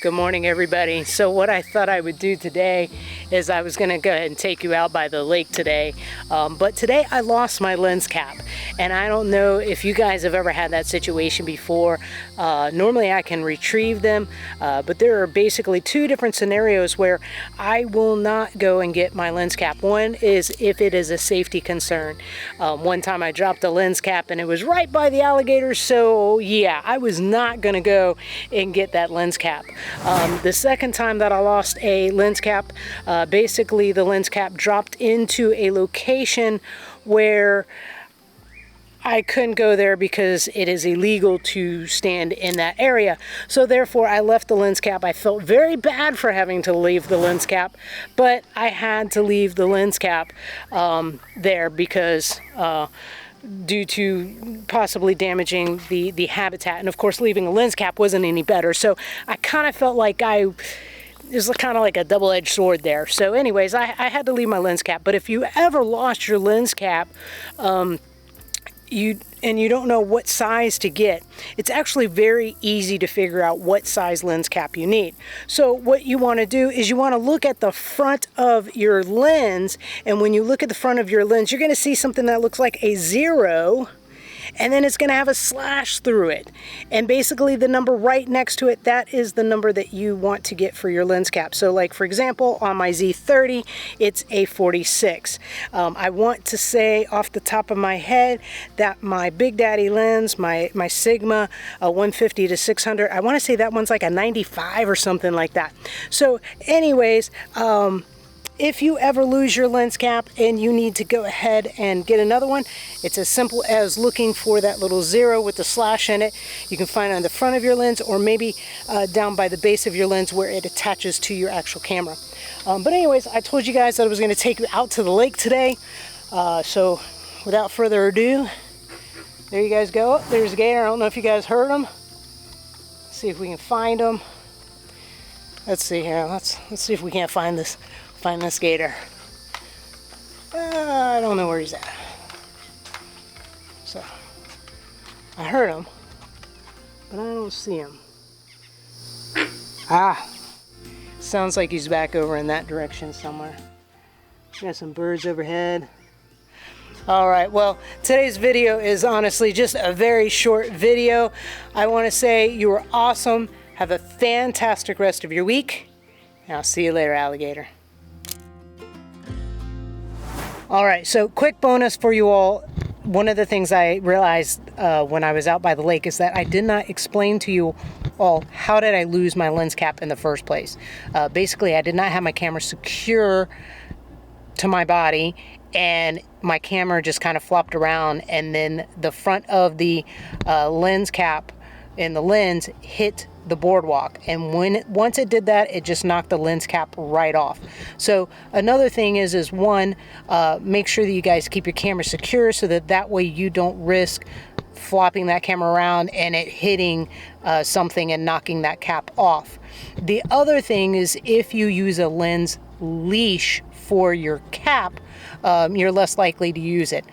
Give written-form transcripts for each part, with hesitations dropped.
Good morning, everybody. So what I thought I would do today is I was going to go ahead and take you out by the lake today. But today I lost my lens cap. And I don't know if you guys have ever had that situation before. Normally I can retrieve them, but there are basically two different scenarios where I will not go and get my lens cap. One is if it is a safety concern. One time I dropped a lens cap and it was right by the alligator. So yeah, I was not going to go and get that lens cap. The second time that I lost a lens cap, basically the lens cap dropped into a location where I couldn't go there because it is illegal to stand in that area. So therefore I left the lens cap. I felt very bad for having to leave the lens cap, but I had to leave the lens cap there because due to possibly damaging the habitat, and of course leaving a lens cap wasn't any better. So I kind of felt like it was kind of like a double-edged sword there. So anyways, I had to leave my lens cap. But if you ever lost your lens cap, you don't know what size to get, it's actually very easy to figure out what size lens cap you need. So what you want to do is you want to look at the front of your lens, and when you look at the front of your lens, you're going to see something that looks like a 0, and then it's going to have a slash through it. And basically the number right next to it, that is the number that you want to get for your lens cap. So like for example, on my Z30, it's a 46. I want to say off the top of my head that my Big Daddy lens, my Sigma 150 to 600, I want to say that one's like a 95 or something like that. So anyways, if you ever lose your lens cap and you need to go ahead and get another one, it's as simple as looking for that little 0 with the slash in it. You can find it on the front of your lens, or maybe down by the base of your lens where it attaches to your actual camera. But anyways, I told you guys that I was going to take you out to the lake today. So without further ado, there you guys go. There's a gator. I don't know if you guys heard him. Let's see if we can find him. Let's see here. Let's see if we can't find this gator. I don't know where he's at. So I heard him, but I don't see him. Sounds like he's back over in that direction somewhere. Got some birds overhead. All right, well, today's video is honestly just a very short video. I want to say you were awesome. Have a fantastic rest of your week, and I'll see you later, alligator. All right, so quick bonus for you all. One of the things I realized when I was out by the lake is that I did not explain to you all how did I lose my lens cap in the first place. Basically, I did not have my camera secure to my body, and my camera just kind of flopped around, and then the front of the lens cap and the lens hit the boardwalk, and once it did that, it just knocked the lens cap right off. So another thing is one, make sure that you guys keep your camera secure so that way you don't risk flopping that camera around and it hitting something and knocking that cap off. The other thing is if you use a lens leash for your cap, you're less likely to use it.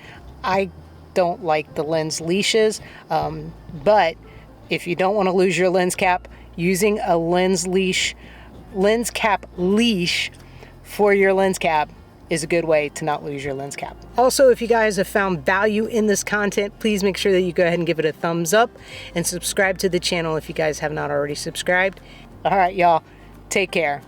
I don't like the lens leashes, but if you don't want to lose your lens cap, using a lens cap leash for your lens cap is a good way to not lose your lens cap. Also, if you guys have found value in this content, please make sure that you go ahead and give it a thumbs up and subscribe to the channel if you guys have not already subscribed. All right, y'all, take care.